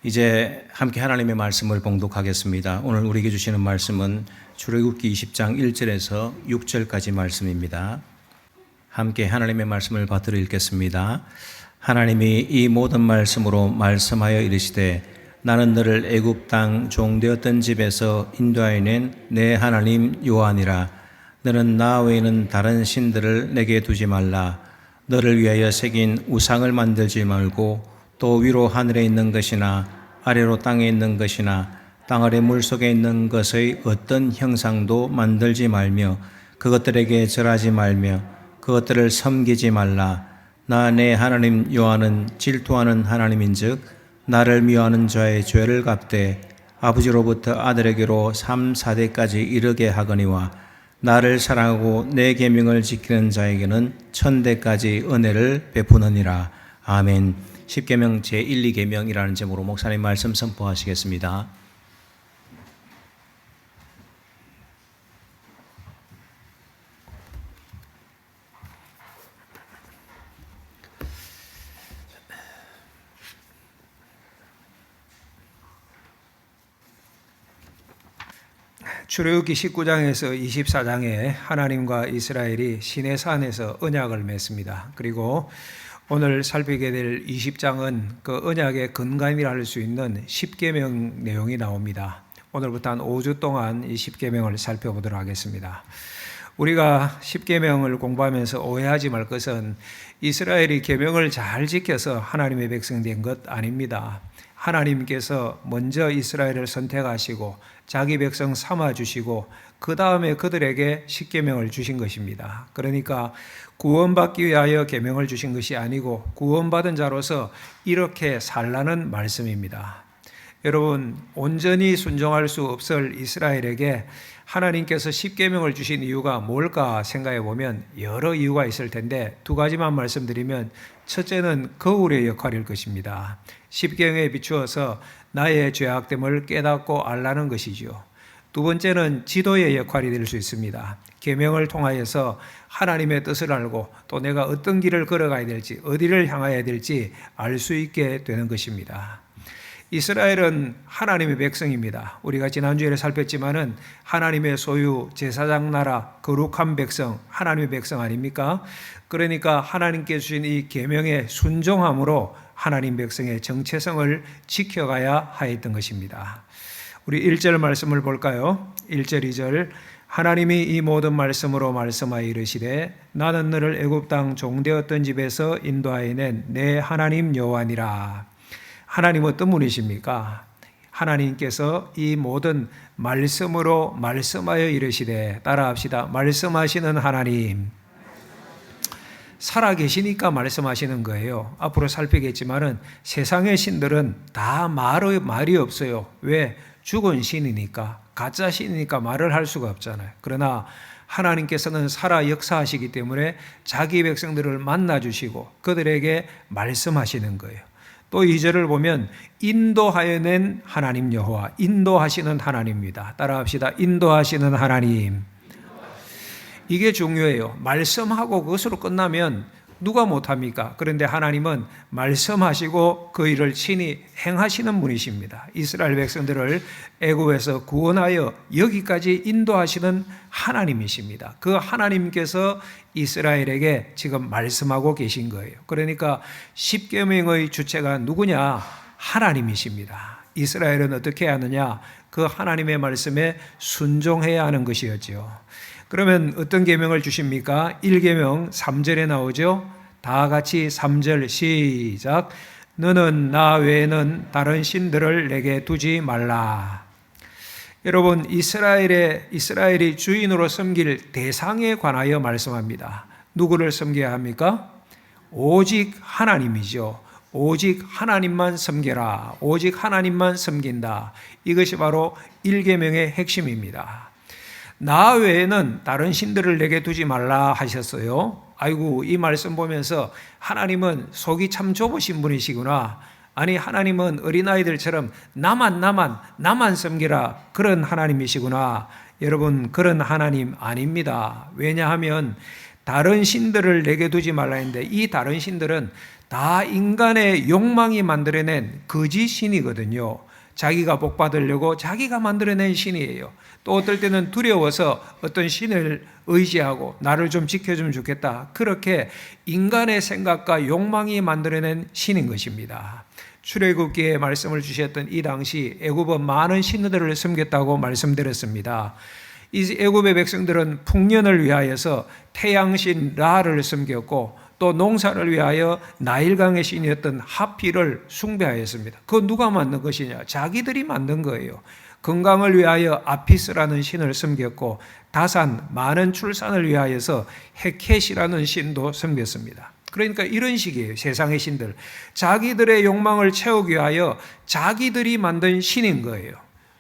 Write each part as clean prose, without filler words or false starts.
이제 함께 하나님의 말씀을 봉독하겠습니다. 오늘 우리에게 주시는 말씀은 출애굽기 20장 1절에서 6절까지 말씀입니다. 함께 하나님의 말씀을 받들어 읽겠습니다. 하나님이 이 모든 말씀으로 말씀하여 이르시되 나는 너를 애굽 땅 종되었던 집에서 인도하여 낸 내 하나님 여호와니라. 너는 나 외에는 다른 신들을 내게 두지 말라. 너를 위하여 새긴 우상을 만들지 말고 또 위로 하늘에 있는 것이나 아래로 땅에 있는 것이나 땅 아래 물속에 있는 것의 어떤 형상도 만들지 말며 그것들에게 절하지 말며 그것들을 섬기지 말라. 나 내 하나님 여호와는 질투하는 하나님인즉 나를 미워하는 자의 죄를 갚되 아버지로부터 아들에게로 3, 4대까지 이르게 하거니와 나를 사랑하고 내 계명을 지키는 자에게는 1000대까지 은혜를 베푸느니라. 아멘. 10계명 제1, 2계명이라는 제목으로 목사님 말씀 선포하시겠습니다. 출애굽기 19장에서 24장에 하나님과 이스라엘이 시내산에서 언약을 맺습니다. 그리고 오늘 살피게 될 20장은 그 언약의 근간이라 할 수 있는 10계명 내용이 나옵니다. 오늘부터 한 5주 동안 이 10계명을 살펴보도록 하겠습니다. 우리가 10계명을 공부하면서 오해하지 말 것은 이스라엘이 계명을 잘 지켜서 하나님의 백성 된 것 아닙니다. 하나님께서 먼저 이스라엘을 선택하시고 자기 백성 삼아주시고 그 다음에 그들에게 10계명을 주신 것입니다. 그러니까 구원받기 위하여 계명을 주신 것이 아니고 구원받은 자로서 이렇게 살라는 말씀입니다. 여러분, 온전히 순종할 수 없을 이스라엘에게 하나님께서 10계명을 주신 이유가 뭘까 생각해 보면 여러 이유가 있을 텐데 두 가지만 말씀드리면 첫째는 거울의 역할일 것입니다. 10계명에 비추어서 나의 죄악됨을 깨닫고 알라는 것이죠. 두 번째는 지도의 역할이 될 수 있습니다. 계명을 통하여서 하나님의 뜻을 알고 또 내가 어떤 길을 걸어가야 될지 어디를 향하여야 될지 알 수 있게 되는 것입니다. 이스라엘은 하나님의 백성입니다. 우리가 지난주에 살폈지만은 하나님의 소유, 제사장 나라, 거룩한 백성, 하나님의 백성 아닙니까? 그러니까 하나님께 주신 이 계명에 순종함으로 하나님 백성의 정체성을 지켜가야 하였던 것입니다. 우리 1절 말씀을 볼까요? 1절, 2절. 하나님이 이 모든 말씀으로 말씀하여 이르시되 나는 너를 애굽 땅 종되었던 집에서 인도하여 낸 내 하나님 여호와니라. 하나님 어떤 분이십니까? 하나님께서 이 모든 말씀으로 말씀하여 이르시되, 따라합시다. 말씀하시는 하나님. 살아계시니까 말씀하시는 거예요. 앞으로 살피겠지만은 세상의 신들은 다 말이 없어요. 왜? 죽은 신이니까, 가짜 신이니까 말을 할 수가 없잖아요. 그러나 하나님께서는 살아 역사하시기 때문에 자기 백성들을 만나주시고 그들에게 말씀하시는 거예요. 또 2절을 보면 인도하여 낸 하나님 여호와, 인도하시는 하나님입니다. 따라합시다. 인도하시는 하나님. 이게 중요해요. 말씀하고 그것으로 끝나면 누가 못합니까? 그런데 하나님은 말씀하시고 그 일을 친히 행하시는 분이십니다. 이스라엘 백성들을 애굽에서 구원하여 여기까지 인도하시는 하나님이십니다. 그 하나님께서 이스라엘에게 지금 말씀하고 계신 거예요. 그러니까 10계명의 주체가 누구냐? 하나님이십니다. 이스라엘은 어떻게 하느냐? 그 하나님의 말씀에 순종해야 하는 것이었죠. 그러면 어떤 계명을 주십니까? 1계명 3절에 나오죠. 다 같이 3절 시작. 너는 나 외에는 다른 신들을 내게 두지 말라. 여러분, 이스라엘이 주인으로 섬길 대상에 관하여 말씀합니다. 누구를 섬겨야 합니까? 오직 하나님이죠. 오직 하나님만 섬겨라. 오직 하나님만 섬긴다. 이것이 바로 1계명의 핵심입니다. 나 외에는 다른 신들을 내게 두지 말라 하셨어요. 아이고, 이 말씀 보면서 하나님은 속이 참 좁으신 분이시구나. 아니, 하나님은 어린아이들처럼 나만 섬기라, 그런 하나님이시구나. 여러분, 그런 하나님 아닙니다. 왜냐하면 다른 신들을 내게 두지 말라 했는데 이 다른 신들은 다 인간의 욕망이 만들어낸 거짓 신이거든요. 자기가 복 받으려고 자기가 만들어낸 신이에요. 또 어떨 때는 두려워서 어떤 신을 의지하고 나를 좀 지켜주면 좋겠다. 그렇게 인간의 생각과 욕망이 만들어낸 신인 것입니다. 출애굽기에 말씀을 주셨던 이 당시 애굽은 많은 신들을 섬겼다고 말씀드렸습니다. 이 애굽의 백성들은 풍년을 위하여서 태양신 라를 섬겼고 또 농사를 위하여 나일강의 신이었던 하필을 숭배하였습니다. 그거 누가 만든 것이냐? 자기들이 만든 거예요. 건강을 위하여 아피스라는 신을 섬겼고 다산, 많은 출산을 위하여서 헤켓이라는 신도 섬겼습니다. 그러니까 이런 식이에요. 세상의 신들. 자기들의 욕망을 채우기 위하여 자기들이 만든 신인 거예요.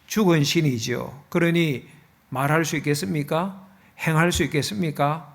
죽은 신이죠. 그러니 말할 수 있겠습니까? 행할 수 있겠습니까?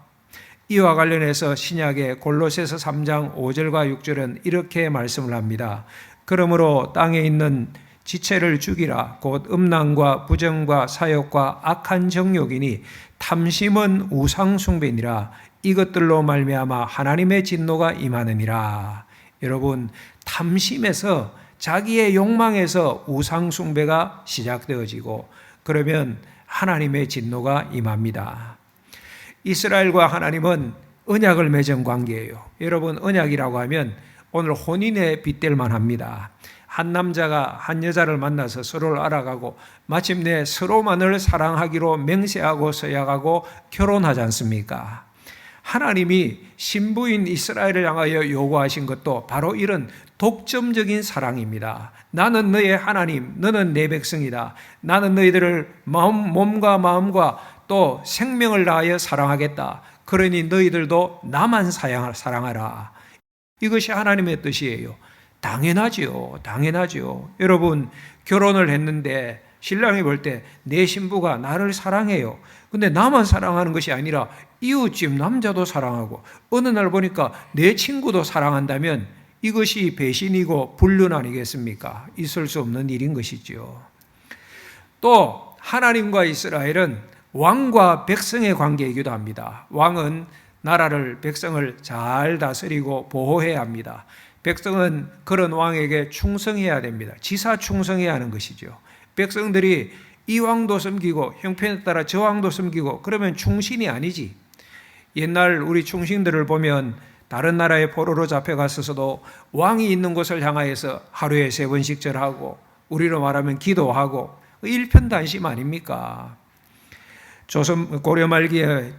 이와 관련해서 신약의 골로새서 3장 5절과 6절은 이렇게 말씀을 합니다. 그러므로 땅에 있는 지체를 죽이라. 곧 음란과 부정과 사욕과 악한 정욕이니 탐심은 우상 숭배니라. 이것들로 말미암아 하나님의 진노가 임하느니라. 여러분, 탐심에서 자기의 욕망에서 우상 숭배가 시작되어지고 그러면 하나님의 진노가 임합니다. 이스라엘과 하나님은 언약을 맺은 관계예요. 여러분, 언약이라고 하면 오늘 혼인에 빗댈 만합니다. 한 남자가 한 여자를 만나서 서로를 알아가고 마침내 서로만을 사랑하기로 맹세하고 서약하고 결혼하지 않습니까? 하나님이 신부인 이스라엘을 향하여 요구하신 것도 바로 이런 독점적인 사랑입니다. 나는 너의 하나님, 너는 내 백성이다. 나는 너희들을 몸과 마음과 또 생명을 다하여 사랑하겠다. 그러니 너희들도 나만 사랑하라. 이것이 하나님의 뜻이에요. 당연하지요. 당연하지요. 여러분, 결혼을 했는데 신랑이 볼 때 내 신부가 나를 사랑해요. 근데 나만 사랑하는 것이 아니라 이웃집 남자도 사랑하고 어느 날 보니까 내 친구도 사랑한다면 이것이 배신이고 불륜 아니겠습니까? 있을 수 없는 일인 것이죠. 또 하나님과 이스라엘은 왕과 백성의 관계이기도 합니다. 왕은 나라를, 백성을 잘 다스리고 보호해야 합니다. 백성은 그런 왕에게 충성해야 됩니다. 지사 충성해야 하는 것이죠. 백성들이 이 왕도 섬기고 형편에 따라 저 왕도 섬기고 그러면 충신이 아니지. 옛날 우리 충신들을 보면 다른 나라에 포로로 잡혀갔어도 왕이 있는 곳을 향하여서 하루에 3번씩 절하고 우리로 말하면 기도하고 일편단심 아닙니까? 조선 고려 말기에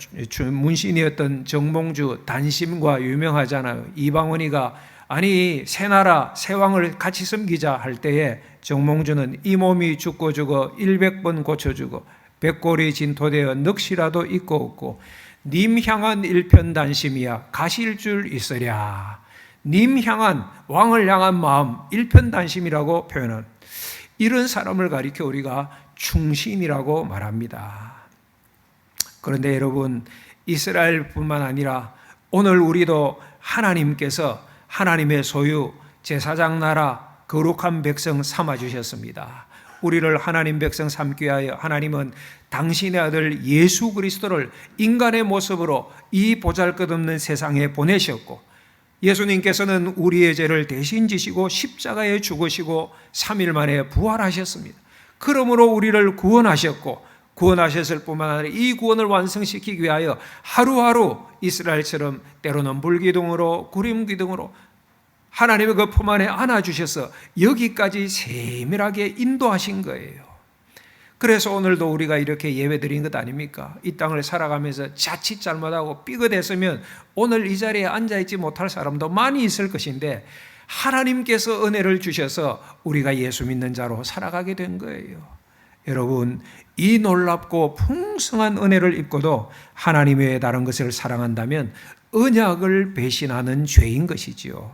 문신이었던 정몽주 단심과 유명하잖아요. 이방원이가 아니 새 나라 새 왕을 같이 섬기자 할 때에 정몽주는 이 몸이 죽고 죽어 100번 고쳐주고 백골이 진토되어 넋이라도 있고 없고 님 향한 일편단심이야 가실 줄 있으랴. 님 향한 왕을 향한 마음 일편단심이라고 표현한 이런 사람을 가리켜 우리가 충신이라고 말합니다. 그런데 여러분, 이스라엘뿐만 아니라 오늘 우리도 하나님께서 하나님의 소유 제사장 나라 거룩한 백성 삼아주셨습니다. 우리를 하나님 백성 삼기 위하여 하나님은 당신의 아들 예수 그리스도를 인간의 모습으로 이 보잘것없는 세상에 보내셨고 예수님께서는 우리의 죄를 대신 지시고 십자가에 죽으시고 3일 만에 부활하셨습니다. 그러므로 우리를 구원하셨고 구원하셨을 뿐만 아니라 이 구원을 완성시키기 위하여 하루하루 이스라엘처럼 때로는 불기둥으로 구름기둥으로 하나님의 그 품 안에 안아주셔서 여기까지 세밀하게 인도하신 거예요. 그래서 오늘도 우리가 이렇게 예배드린 것 아닙니까? 이 땅을 살아가면서 자칫 잘못하고 삐끗했으면 오늘 이 자리에 앉아있지 못할 사람도 많이 있을 것인데 하나님께서 은혜를 주셔서 우리가 예수 믿는 자로 살아가게 된 거예요. 여러분, 이 놀랍고 풍성한 은혜를 입고도 하나님 외에 다른 것을 사랑한다면 언약을 배신하는 죄인 것이지요.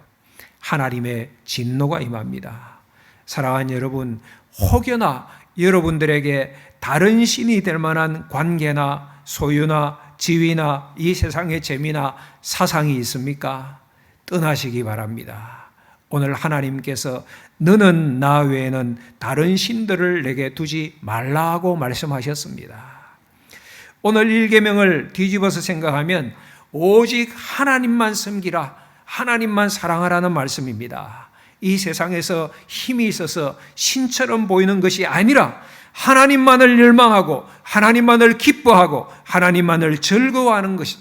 하나님의 진노가 임합니다. 사랑하는 여러분, 혹여나 여러분들에게 다른 신이 될 만한 관계나 소유나 지위나 이 세상의 재미나 사상이 있습니까? 떠나시기 바랍니다. 오늘 하나님께서 너는 나 외에는 다른 신들을 내게 두지 말라고 말씀하셨습니다. 오늘 1계명을 뒤집어서 생각하면 오직 하나님만 섬기라, 하나님만 사랑하라는 말씀입니다. 이 세상에서 힘이 있어서 신처럼 보이는 것이 아니라 하나님만을 열망하고 하나님만을 기뻐하고 하나님만을 즐거워하는 것이,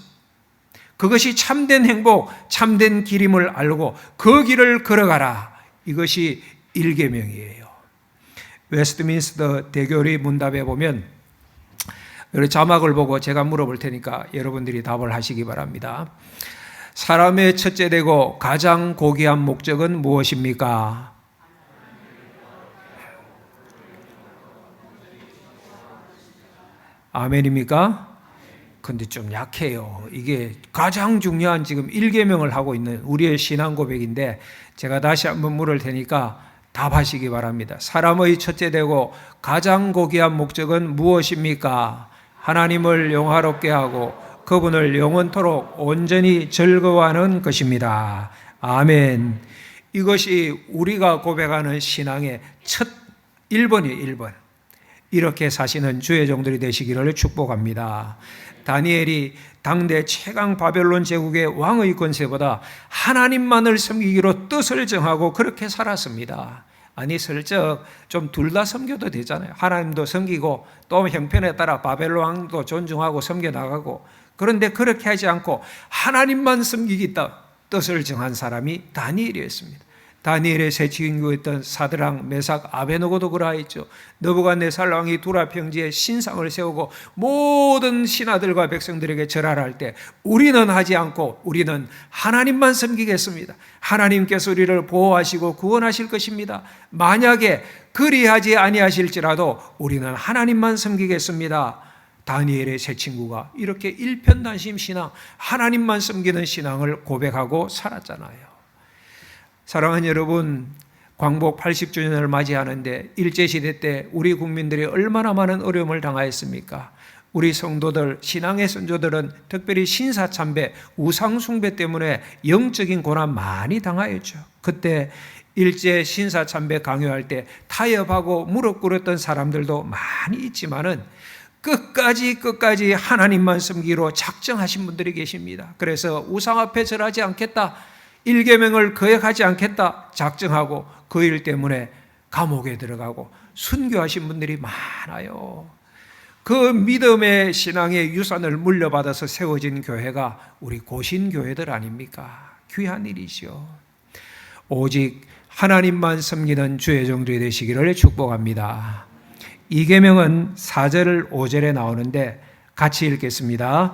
그것이 참된 행복, 참된 길임을 알고 그 길을 걸어가라. 이것이 일계명이에요. 웨스트민스터 대교리 문답에 보면 자막을 보고 제가 물어볼 테니까 여러분들이 답을 하시기 바랍니다. 사람의 첫째 되고 가장 고귀한 목적은 무엇입니까? 아멘입니까? 근데 좀 약해요. 이게 가장 중요한 지금 일계명을 하고 있는 우리의 신앙 고백인데 제가 다시 한번 물을 테니까 답하시기 바랍니다. 사람의 첫째 되고 가장 고귀한 목적은 무엇입니까? 하나님을 영화롭게 하고 그분을 영원토록 온전히 즐거워하는 것입니다. 아멘. 이것이 우리가 고백하는 신앙의 첫 1번이에요. 1번. 이렇게 사시는 주의 종들이 되시기를 축복합니다. 다니엘이 당대 최강 바벨론 제국의 왕의 권세보다 하나님만을 섬기기로 뜻을 정하고 그렇게 살았습니다. 아니 슬쩍 좀 둘 다 섬겨도 되잖아요. 하나님도 섬기고 또 형편에 따라 바벨론 왕도 존중하고 섬겨나가고, 그런데 그렇게 하지 않고 하나님만 섬기겠다 뜻을 정한 사람이 다니엘이었습니다. 다니엘의 세 친구였던 사드랑, 메삭, 아베노고도 그러했죠. 느부갓네살 왕이 두라 평지에 신상을 세우고 모든 신하들과 백성들에게 절하할 때 우리는 하지 않고 우리는 하나님만 섬기겠습니다. 하나님께서 우리를 보호하시고 구원하실 것입니다. 만약에 그리하지 아니하실지라도 우리는 하나님만 섬기겠습니다. 다니엘의 세 친구가 이렇게 일편단심 신앙, 하나님만 섬기는 신앙을 고백하고 살았잖아요. 사랑하는 여러분, 광복 80주년을 맞이하는데 일제시대 때 우리 국민들이 얼마나 많은 어려움을 당하였습니까? 우리 성도들, 신앙의 선조들은 특별히 신사참배, 우상숭배 때문에 영적인 고난 많이 당하였죠. 그때 일제 신사참배 강요할 때 타협하고 무릎 꿇었던 사람들도 많이 있지만은 끝까지 하나님만 섬기로 작정하신 분들이 계십니다. 그래서 우상 앞에 절하지 않겠다, 일계명을 거역하지 않겠다 작정하고 그 일 때문에 감옥에 들어가고 순교하신 분들이 많아요. 그 믿음의 신앙의 유산을 물려받아서 세워진 교회가 우리 고신교회들 아닙니까? 귀한 일이죠. 오직 하나님만 섬기는 주의 종들이 되시기를 축복합니다. 이 계명은 4절 5절에 나오는데 같이 읽겠습니다.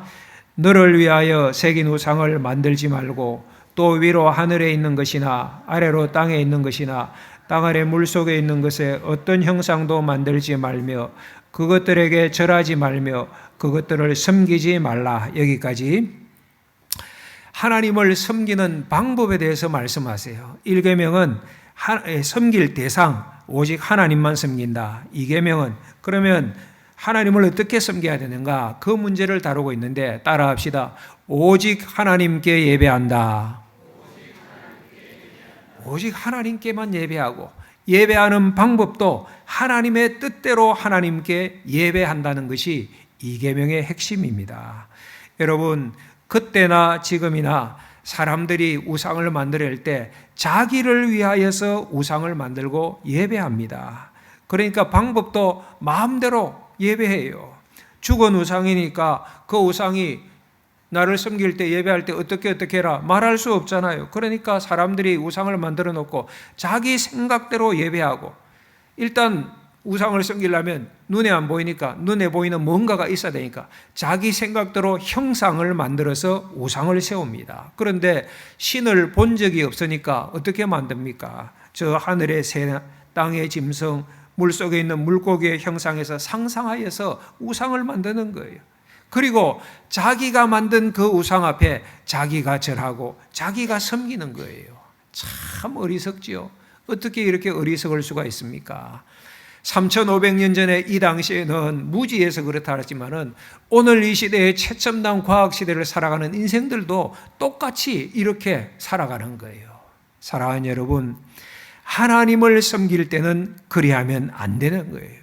너를 위하여 새긴 우상을 만들지 말고 또 위로 하늘에 있는 것이나 아래로 땅에 있는 것이나 땅 아래 물속에 있는 것에 어떤 형상도 만들지 말며 그것들에게 절하지 말며 그것들을 섬기지 말라. 여기까지 하나님을 섬기는 방법에 대해서 말씀하세요. 1계명은 섬길 대상, 오직 하나님만 섬긴다. 2계명은 그러면 하나님을 어떻게 섬겨야 되는가? 그 문제를 다루고 있는데 따라합시다. 오직 하나님께 예배한다. 오직 하나님께만 예배하고 예배하는 방법도 하나님의 뜻대로 하나님께 예배한다는 것이 이 계명의 핵심입니다. 여러분, 그때나 지금이나 사람들이 우상을 만들 때 자기를 위하여서 우상을 만들고 예배합니다. 그러니까 방법도 마음대로 예배해요. 죽은 우상이니까 그 우상이 나를 섬길 때 예배할 때 어떻게 해라 말할 수 없잖아요. 그러니까 사람들이 우상을 만들어 놓고 자기 생각대로 예배하고, 일단 우상을 섬기려면 눈에 안 보이니까 눈에 보이는 뭔가가 있어야 되니까 자기 생각대로 형상을 만들어서 우상을 세웁니다. 그런데 신을 본 적이 없으니까 어떻게 만듭니까? 저 하늘의 새, 땅의 짐승, 물속에 있는 물고기의 형상에서 상상하여서 우상을 만드는 거예요. 그리고 자기가 만든 그 우상 앞에 자기가 절하고 자기가 섬기는 거예요. 참 어리석지요. 어떻게 이렇게 어리석을 수가 있습니까? 3500년 전에 이 당시에는 무지해서 그렇다 하지만은 오늘 이 시대의 최첨단 과학 시대를 살아가는 인생들도 똑같이 이렇게 살아가는 거예요. 사랑하는 여러분, 하나님을 섬길 때는 그리하면 안 되는 거예요.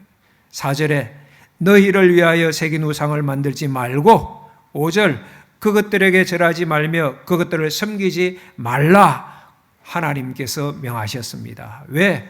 4절에 너희를 위하여 새긴 우상을 만들지 말고, 5절 그것들에게 절하지 말며 그것들을 섬기지 말라 하나님께서 명하셨습니다. 왜?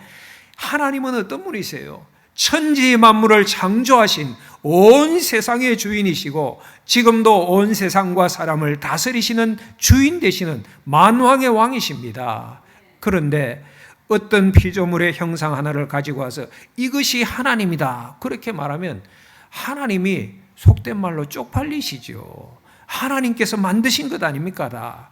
하나님은 어떤 분이세요? 천지 만물을 창조하신 온 세상의 주인이시고 지금도 온 세상과 사람을 다스리시는 주인 되시는 만왕의 왕이십니다. 그런데 어떤 피조물의 형상 하나를 가지고 와서 이것이 하나님이다 그렇게 말하면 하나님이 속된 말로 쪽팔리시죠. 하나님께서 만드신 것 아닙니까 다.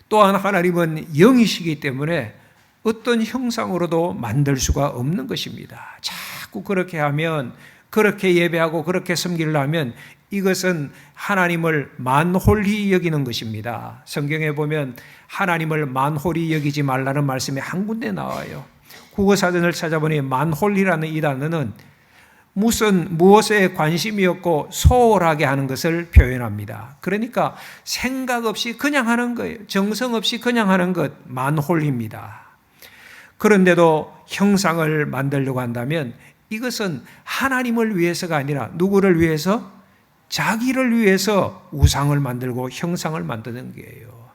또한 하나님은 영이시기 때문에 어떤 형상으로도 만들 수가 없는 것입니다. 자꾸 그렇게 하면, 그렇게 예배하고 그렇게 섬기려면 이것은 하나님을 만홀히 여기는 것입니다. 성경에 보면 하나님을 만홀히 여기지 말라는 말씀이 한 군데 나와요. 국어사전을 찾아보니 만홀히라는 이 단어는 무엇에 관심이 없고 소홀하게 하는 것을 표현합니다. 그러니까 생각 없이 그냥 하는 거예요. 정성 없이 그냥 하는 것, 만홀입니다. 그런데도 형상을 만들려고 한다면 이것은 하나님을 위해서가 아니라 누구를 위해서? 자기를 위해서 우상을 만들고 형상을 만드는 거예요.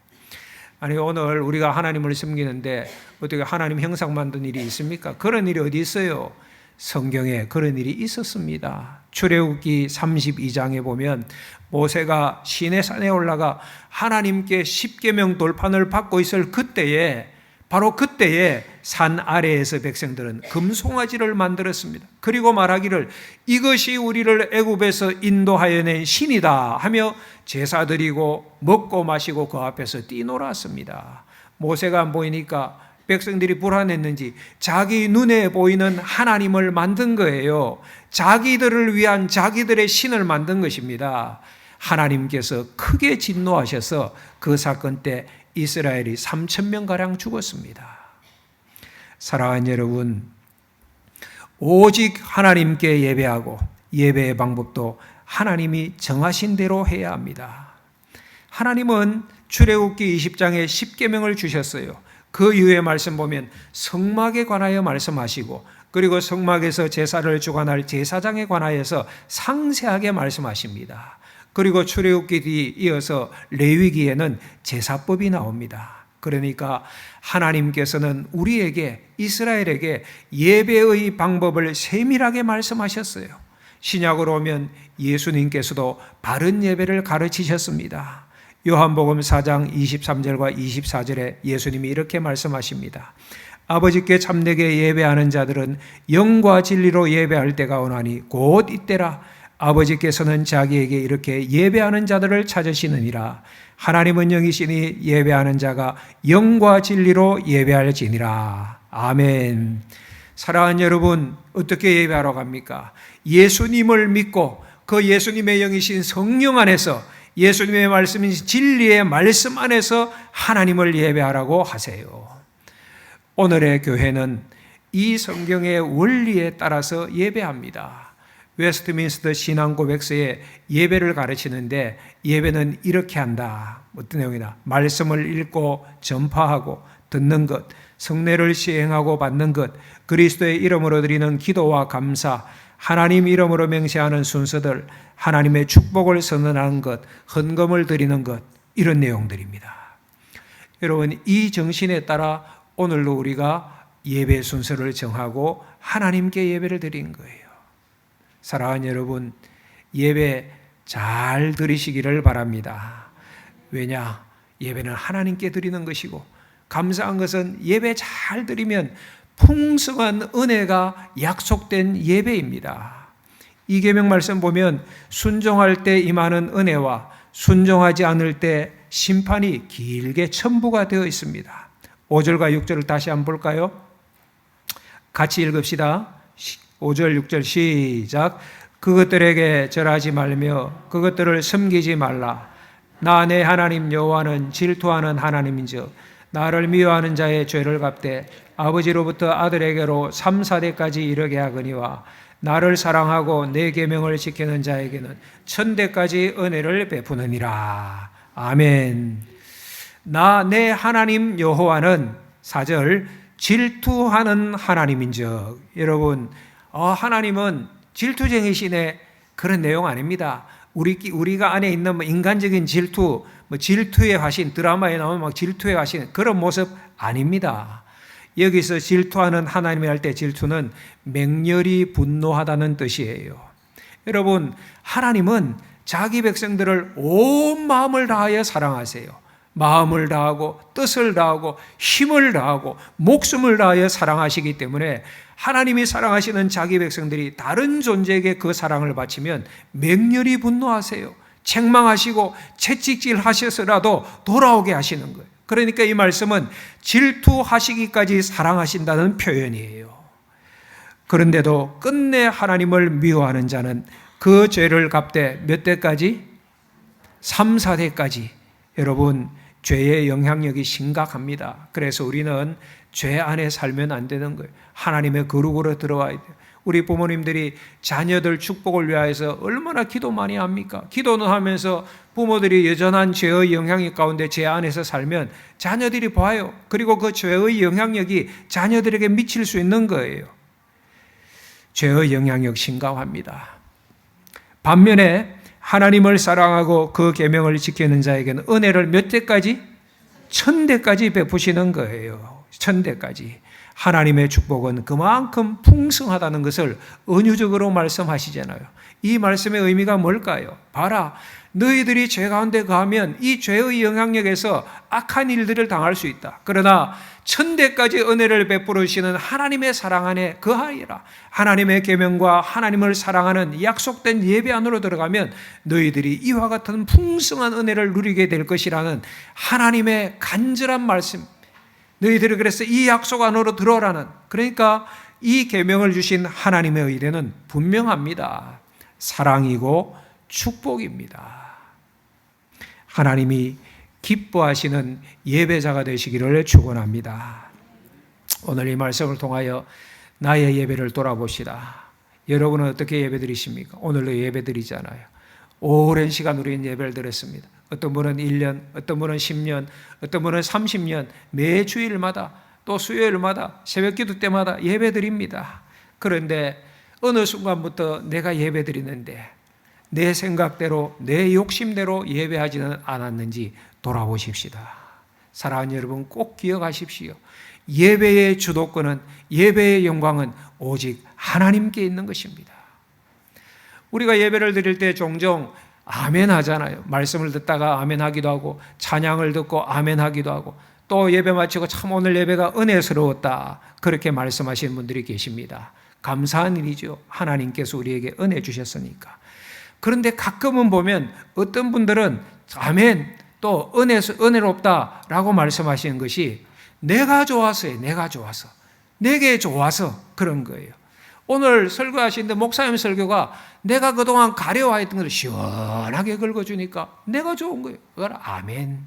아니 오늘 우리가 하나님을 섬기는데 어떻게 하나님 형상 만든 일이 있습니까? 그런 일이 어디 있어요? 성경에 그런 일이 있었습니다. 출애굽기 32장에 보면 모세가 시내산에 올라가 하나님께 십계명 돌판을 받고 있을 그때에 바로 그때에 산 아래에서 백성들은 금송아지를 만들었습니다. 그리고 말하기를 이것이 우리를 애굽에서 인도하여 낸 신이다 하며 제사 드리고 먹고 마시고 그 앞에서 뛰놀았습니다. 모세가 안 보이니까 백성들이 불안했는지 자기 눈에 보이는 하나님을 만든 거예요. 자기들을 위한 자기들의 신을 만든 것입니다. 하나님께서 크게 진노하셔서 그 사건 때 이스라엘이 3,000명가량 죽었습니다. 사랑하는 여러분, 오직 하나님께 예배하고 예배의 방법도 하나님이 정하신 대로 해야 합니다. 하나님은 출애굽기 20장에 십계명을 주셨어요. 그 이후의 말씀 보면 성막에 관하여 말씀하시고 그리고 성막에서 제사를 주관할 제사장에 관하여서 상세하게 말씀하십니다. 그리고 출애굽기 뒤 이어서 레위기에는 제사법이 나옵니다. 그러니까 하나님께서는 우리에게 이스라엘에게 예배의 방법을 세밀하게 말씀하셨어요. 신약으로 오면 예수님께서도 바른 예배를 가르치셨습니다. 요한복음 4장 23절과 24절에 예수님이 이렇게 말씀하십니다. 아버지께 참되게 예배하는 자들은 영과 진리로 예배할 때가 오나니 곧 이때라. 아버지께서는 자기에게 이렇게 예배하는 자들을 찾으시느니라. 하나님은 영이시니 예배하는 자가 영과 진리로 예배할지니라. 아멘. 사랑하는 여러분, 어떻게 예배하러 갑니까? 예수님을 믿고 그 예수님의 영이신 성령 안에서 예수님의 말씀인 진리의 말씀 안에서 하나님을 예배하라고 하세요. 오늘의 교회는 이 성경의 원리에 따라서 예배합니다. 웨스트민스터 신앙고백서에 예배를 가르치는데 예배는 이렇게 한다. 어떤 내용이나 말씀을 읽고 전파하고 듣는 것, 성례를 시행하고 받는 것, 그리스도의 이름으로 드리는 기도와 감사, 하나님 이름으로 맹세하는 순서들, 하나님의 축복을 선언하는 것, 헌금을 드리는 것, 이런 내용들입니다. 여러분, 이 정신에 따라 오늘도 우리가 예배 순서를 정하고 하나님께 예배를 드린 거예요. 사랑하는 여러분, 예배 잘 드리시기를 바랍니다. 왜냐? 예배는 하나님께 드리는 것이고 감사한 것은 예배 잘 드리면 풍성한 은혜가 약속된 예배입니다. 이 계명 말씀 보면 순종할 때 임하는 은혜와 순종하지 않을 때 심판이 길게 첨부가 되어 있습니다. 5절과 6절을 다시 한번 볼까요? 같이 읽읍시다. 5절 6절 시작. 그것들에게 절하지 말며 그것들을 섬기지 말라. 나 내 하나님 여호와는 질투하는 하나님인즉 나를 미워하는 자의 죄를 갚되 아버지로부터 아들에게로 3, 4대까지 이르게 하거니와 나를 사랑하고 내 계명을 지키는 자에게는 1000대까지 은혜를 베푸느니라. 아멘. 나 내 하나님 여호와는 4절 질투하는 하나님인즉. 여러분, 하나님은 질투쟁이시네, 그런 내용 아닙니다. 우리가 안에 있는 뭐 인간적인 질투, 뭐 질투의 화신, 드라마에 나오는 막 질투의 화신, 그런 모습 아닙니다. 여기서 질투하는 하나님이 할 때 질투는 맹렬히 분노하다는 뜻이에요. 여러분, 하나님은 자기 백성들을 온 마음을 다하여 사랑하세요. 마음을 다하고 뜻을 다하고 힘을 다하고 목숨을 다하여 사랑하시기 때문에 하나님이 사랑하시는 자기 백성들이 다른 존재에게 그 사랑을 바치면 맹렬히 분노하세요. 책망하시고 채찍질 하셔서라도 돌아오게 하시는 거예요. 그러니까 이 말씀은 질투하시기까지 사랑하신다는 표현이에요. 그런데도 끝내 하나님을 미워하는 자는 그 죄를 갚되 몇 대까지? 3, 4대까지. 여러분, 죄의 영향력이 심각합니다. 그래서 우리는 죄 안에 살면 안 되는 거예요. 하나님의 거룩으로 들어와야 돼요. 우리 부모님들이 자녀들 축복을 위하여서 얼마나 기도 많이 합니까? 기도는 하면서 부모들이 여전한 죄의 영향력 가운데 죄 안에서 살면 자녀들이 봐요. 그리고 그 죄의 영향력이 자녀들에게 미칠 수 있는 거예요. 죄의 영향력 심각합니다. 반면에 하나님을 사랑하고 그 계명을 지키는 자에게는 은혜를 몇 대까지? 1000대까지 베푸시는 거예요. 1000대까지. 하나님의 축복은 그만큼 풍성하다는 것을 은유적으로 말씀하시잖아요. 이 말씀의 의미가 뭘까요? 봐라, 너희들이 죄 가운데 거하면 이 죄의 영향력에서 악한 일들을 당할 수 있다. 그러나 1000대까지 은혜를 베풀으시는 하나님의 사랑 안에 거하리라. 하나님의 계명과 하나님을 사랑하는 약속된 예배 안으로 들어가면 너희들이 이와 같은 풍성한 은혜를 누리게 될 것이라는 하나님의 간절한 말씀. 너희들이 그래서 이 약속 안으로 들어오라는, 그러니까 이 계명을 주신 하나님의 의례는 분명합니다. 사랑이고 축복입니다. 하나님이 기뻐하시는 예배자가 되시기를 축원합니다. 오늘 이 말씀을 통하여 나의 예배를 돌아봅시다. 여러분은 어떻게 예배드리십니까? 오늘도 예배드리잖아요. 오랜 시간 우리는 예배를 드렸습니다. 어떤 분은 1년, 어떤 분은 10년, 어떤 분은 30년, 매 주일마다 또 수요일마다 새벽기도 때마다 예배드립니다. 그런데 어느 순간부터 내가 예배드리는데 내 생각대로 내 욕심대로 예배하지는 않았는지 돌아보십시다. 사랑하는 여러분, 꼭 기억하십시오. 예배의 주도권은, 예배의 영광은 오직 하나님께 있는 것입니다. 우리가 예배를 드릴 때 종종 아멘 하잖아요. 말씀을 듣다가 아멘 하기도 하고, 찬양을 듣고 아멘 하기도 하고, 또 예배 마치고 참 오늘 예배가 은혜스러웠다, 그렇게 말씀하시는 분들이 계십니다. 감사한 일이죠. 하나님께서 우리에게 은혜 주셨으니까. 그런데 가끔은 보면 어떤 분들은 아멘, 또 은혜롭다라고 말씀하시는 것이 내가 좋아서예요. 내가 좋아서. 내게 좋아서 그런 거예요. 오늘 설교하시는데 목사님 설교가 내가 그동안 가려워했던 것을 시원하게 긁어주니까 내가 좋은 거예요. 그건 아멘.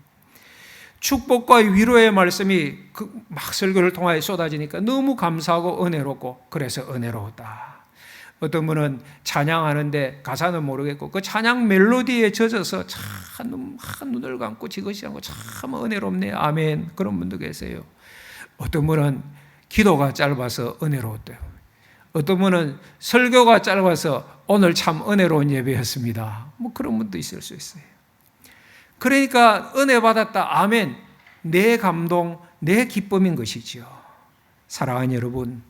축복과 위로의 말씀이 막 설교를 통하여 쏟아지니까 너무 감사하고 은혜롭고, 그래서 은혜로웠다. 어떤 분은 찬양하는데 가사는 모르겠고 그 찬양 멜로디에 젖어서 참 눈을 감고 지그시 않고 참 은혜롭네, 아멘, 그런 분도 계세요. 어떤 분은 기도가 짧아서 은혜로웠대요. 어떤 분은 설교가 짧아서 오늘 참 은혜로운 예배였습니다, 뭐 그런 분도 있을 수 있어요. 그러니까 은혜 받았다, 아멘, 내 감동, 내 기쁨인 것이지요. 사랑하는 여러분,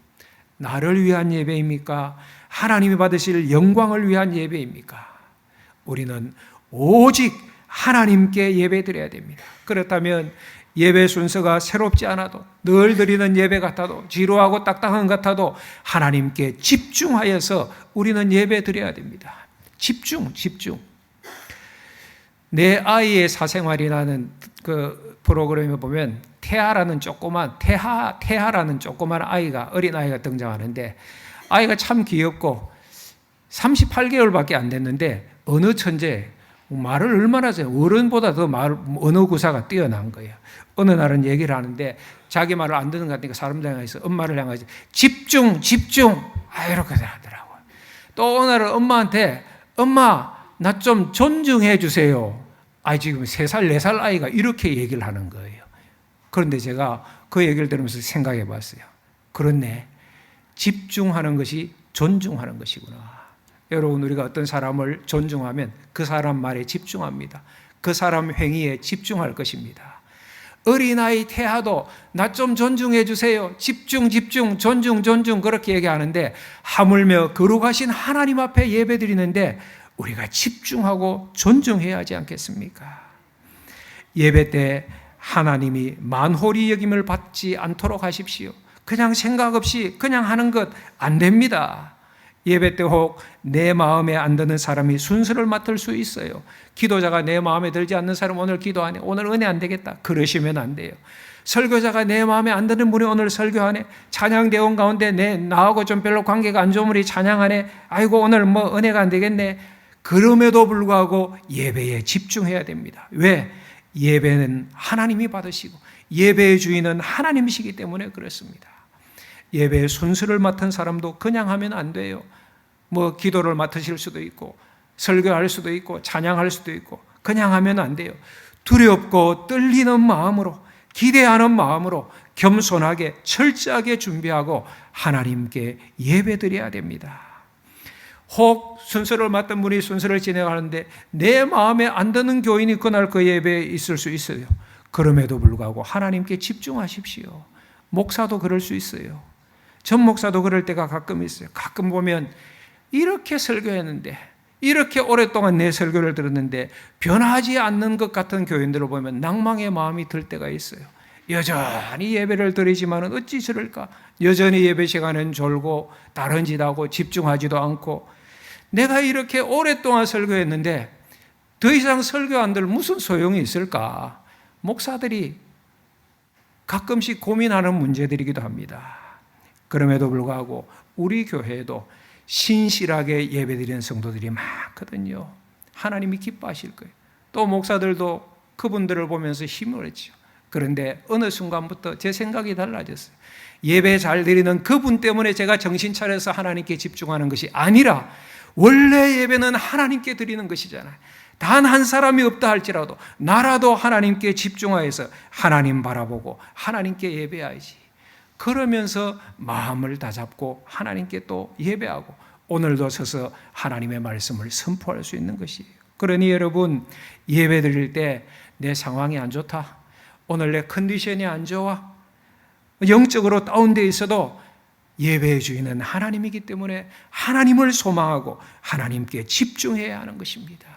나를 위한 예배입니까? 하나님이 받으실 영광을 위한 예배입니까? 우리는 오직 하나님께 예배드려야 됩니다. 그렇다면 예배 순서가 새롭지 않아도, 늘 드리는 예배 같아도, 지루하고 딱딱한 것 같아도 하나님께 집중하여서 우리는 예배드려야 됩니다. 집중. 내 아이의 사생활이라는 그 프로그램에 보면 태하라는 조그만 아이가, 어린 아이가 등장하는데, 아이가 참 귀엽고 38개월밖에 안 됐는데 언어 천재, 말을 얼마나 잘해요. 어른보다 더 언어 구사가 뛰어난 거예요. 어느 날은 얘기를 하는데 자기 말을 안 듣는 것 같으니까 사람들 향해서, 엄마를 향해서 집중 이렇게 하더라고요. 또 어느 날은 엄마한테, 엄마 나 좀 존중해 주세요. 지금 3살 4살 아이가 이렇게 얘기를 하는 거예요. 그런데 제가 그 얘기를 들으면서 생각해 봤어요. 그렇네, 집중하는 것이 존중하는 것이구나. 여러분, 우리가 어떤 사람을 존중하면 그 사람 말에 집중합니다. 그 사람 행위에 집중할 것입니다. 어린아이 태아도 나 좀 존중해 주세요. 집중, 존중 그렇게 얘기하는데, 하물며 거룩하신 하나님 앞에 예배드리는데 우리가 집중하고 존중해야 하지 않겠습니까? 예배 때 하나님이 만홀히 여김을 받지 않도록 하십시오. 그냥 생각 없이 그냥 하는 것 안 됩니다. 예배 때 혹 내 마음에 안 드는 사람이 순서를 맡을 수 있어요. 기도자가 내 마음에 들지 않는 사람 오늘 기도 안 해. 오늘 은혜 안 되겠다. 그러시면 안 돼요. 설교자가 내 마음에 안 드는 분이 오늘 설교 안 해. 찬양대원 가운데 나하고 좀 별로 관계가 안 좋은 분이 찬양 안 해. 아이고 오늘 뭐 은혜가 안 되겠네. 그럼에도 불구하고 예배에 집중해야 됩니다. 왜? 예배는 하나님이 받으시고 예배의 주인은 하나님이시기 때문에 그렇습니다. 예배의 순서를 맡은 사람도 그냥 하면 안 돼요. 뭐 기도를 맡으실 수도 있고 설교할 수도 있고 찬양할 수도 있고 그냥 하면 안 돼요. 두렵고 떨리는 마음으로, 기대하는 마음으로 겸손하게 철저하게 준비하고 하나님께 예배드려야 됩니다. 혹 순서를 맡은 분이 순서를 진행하는데 내 마음에 안 드는 교인이 그날 그 예배에 있을 수 있어요. 그럼에도 불구하고 하나님께 집중하십시오. 목사도 그럴 수 있어요. 전 목사도 그럴 때가 가끔 있어요. 가끔 보면 이렇게 설교했는데, 이렇게 오랫동안 내 설교를 들었는데 변하지 않는 것 같은 교인들을 보면 낭망의 마음이 들 때가 있어요. 여전히 예배를 드리지만 어찌 저럴까? 여전히 예배 시간은 졸고 다른 짓 하고 집중하지도 않고, 내가 이렇게 오랫동안 설교했는데 더 이상 설교 안 들 무슨 소용이 있을까? 목사들이 가끔씩 고민하는 문제들이기도 합니다. 그럼에도 불구하고 우리 교회에도 신실하게 예배드리는 성도들이 많거든요. 하나님이 기뻐하실 거예요. 또 목사들도 그분들을 보면서 힘을 얻죠. 그런데 어느 순간부터 제 생각이 달라졌어요. 예배 잘 드리는 그분 때문에 제가 정신 차려서 하나님께 집중하는 것이 아니라 원래 예배는 하나님께 드리는 것이잖아요. 단 한 사람이 없다 할지라도 나라도 하나님께 집중하여서 하나님 바라보고 하나님께 예배해야지. 그러면서 마음을 다잡고 하나님께 또 예배하고 오늘도 서서 하나님의 말씀을 선포할 수 있는 것이에요. 그러니 여러분, 예배 드릴 때 내 상황이 안 좋다, 오늘 내 컨디션이 안 좋아, 영적으로 다운되어 있어도 예배의 주인은 하나님이기 때문에 하나님을 소망하고 하나님께 집중해야 하는 것입니다.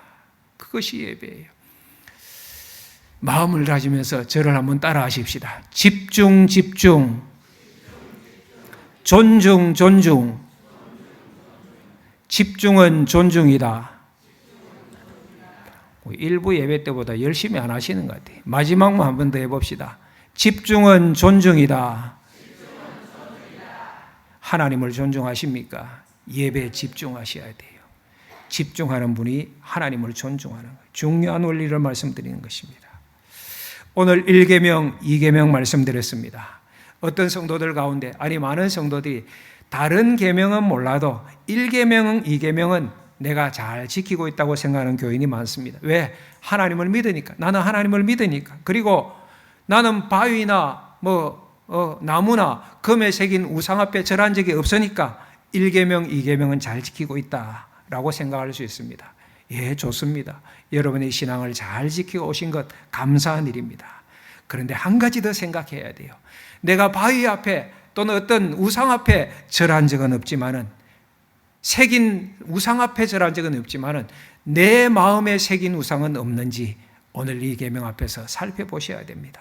그것이 예배예요. 마음을 다지면서 저를 한번 따라 하십시다. 집중, 존중, 집중은 존중이다. 일부 예배 때보다 열심히 안 하시는 것 같아요. 마지막만 한 번 더 해봅시다. 집중은 존중이다. 하나님을 존중하십니까? 예배에 집중하셔야 돼요. 집중하는 분이 하나님을 존중하는 거예요. 중요한 원리를 말씀드리는 것입니다. 오늘 1계명, 2계명 말씀드렸습니다. 어떤 성도들 가운데, 아니 많은 성도들이 다른 계명은 몰라도 1계명은 2계명은 내가 잘 지키고 있다고 생각하는 교인이 많습니다. 왜? 하나님을 믿으니까. 나는 하나님을 믿으니까. 그리고 나는 바위나 나무나 금에 새긴 우상 앞에 절한 적이 없으니까 1계명, 2계명은 잘 지키고 있다라고 생각할 수 있습니다. 예, 좋습니다. 여러분의 신앙을 잘 지키고 오신 것 감사한 일입니다. 그런데 한 가지 더 생각해야 돼요. 내가 바위 앞에 또는 어떤 우상 앞에 절한 적은 없지만은, 새긴 우상 앞에 절한 적은 없지만은 내 마음에 새긴 우상은 없는지 오늘 이 계명 앞에서 살펴보셔야 됩니다.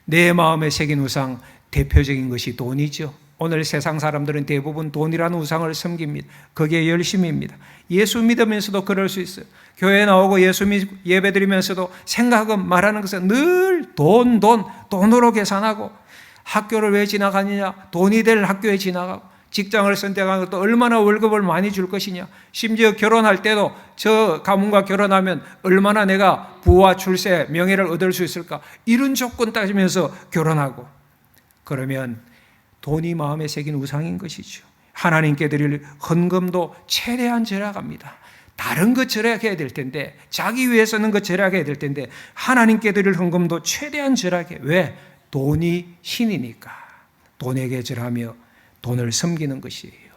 내 마음에 새긴 우상, 대표적인 것이 돈이죠. 오늘 세상 사람들은 대부분 돈이라는 우상을 섬깁니다. 그게 열심입니다. 예수 믿으면서도 그럴 수 있어요. 교회 나오고 예수 예배 드리면서도 생각은 말하는 것은 늘 돈으로 계산하고, 학교를 왜 지나가느냐, 돈이 될 학교에 지나가고, 직장을 선택하는 것도 얼마나 월급을 많이 줄 것이냐, 심지어 결혼할 때도 저 가문과 결혼하면 얼마나 내가 부와 출세, 명예를 얻을 수 있을까, 이런 조건 따지면서 결혼하고, 그러면 돈이 마음에 새긴 우상인 것이죠. 하나님께 드릴 헌금도 최대한 절약합니다. 다른 것 절약해야 될 텐데, 자기 위해 쓰는 것 절약해야 될 텐데 하나님께 드릴 헌금도 최대한 절약해. 왜? 돈이 신이니까. 돈에게 절하며 돈을 섬기는 것이에요.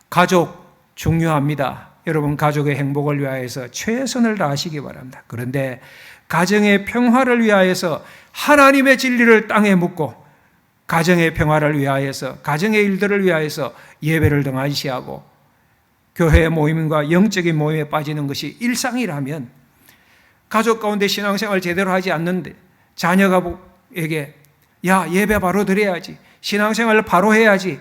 가족, 중요합니다. 여러분 가족의 행복을 위하여서 최선을 다하시기 바랍니다. 그런데 가정의 평화를 위하여서 하나님의 진리를 땅에 묻고 가정의 평화를 위하여서 가정의 일들을 위하여서 예배를 등한시하고 교회 모임과 영적인 모임에 빠지는 것이 일상이라면 가족 가운데 신앙생활 제대로 하지 않는데 자녀가에게 야 예배 바로 드려야지 신앙생활을 바로 해야지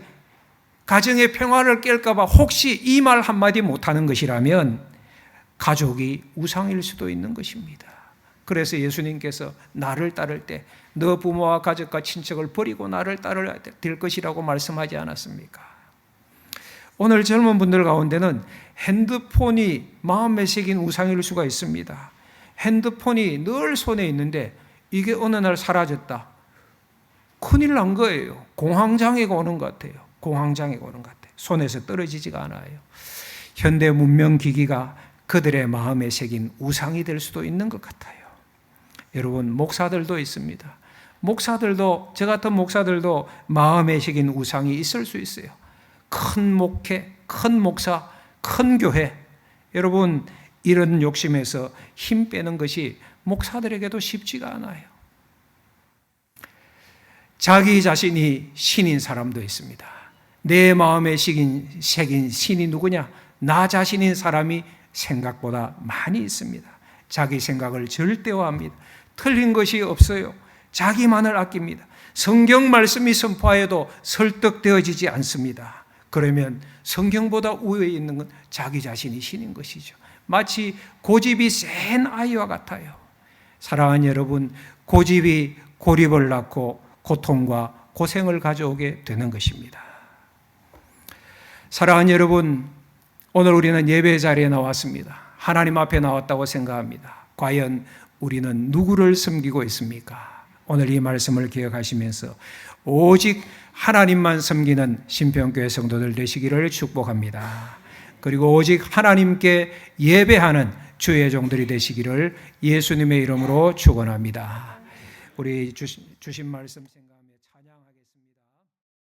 가정의 평화를 깰까 봐 혹시 이 말 한마디 못하는 것이라면 가족이 우상일 수도 있는 것입니다. 그래서 예수님께서 나를 따를 때 너 부모와 가족과 친척을 버리고 나를 따르야 될 것이라고 말씀하지 않았습니까? 오늘 젊은 분들 가운데는 핸드폰이 마음에 새긴 우상일 수가 있습니다. 핸드폰이 늘 손에 있는데 이게 어느 날 사라졌다. 큰일 난 거예요. 공황장애가 오는 것 같아요. 공황장애가 오는 것 같아요. 손에서 떨어지지가 않아요. 현대 문명 기기가 그들의 마음에 새긴 우상이 될 수도 있는 것 같아요. 여러분 목사들도 있습니다. 목사들도 저 같은 목사들도 마음에 새긴 우상이 있을 수 있어요. 큰 목회, 큰 목사, 큰 교회. 여러분 이런 욕심에서 힘 빼는 것이 목사들에게도 쉽지가 않아요. 자기 자신이 신인 사람도 있습니다. 내 마음에 새긴 신이 누구냐? 나 자신인 사람이 생각보다 많이 있습니다. 자기 생각을 절대화합니다. 틀린 것이 없어요. 자기만을 아낍니다. 성경 말씀이 선포하여도 설득되어지지 않습니다. 그러면 성경보다 우위에 있는 건 자기 자신이 신인 것이죠. 마치 고집이 센 아이와 같아요. 사랑하는 여러분, 고집이 고립을 낳고 고통과 고생을 가져오게 되는 것입니다. 사랑하는 여러분, 오늘 우리는 예배 자리에 나왔습니다. 하나님 앞에 나왔다고 생각합니다. 과연 우리는 누구를 섬기고 있습니까? 오늘 이 말씀을 기억하시면서 오직 하나님만 섬기는 신평교회 성도들 되시기를 축복합니다. 그리고 오직 하나님께 예배하는 주의 종들이 되시기를 예수님의 이름으로 축원합니다. 우리 주신 말씀 생각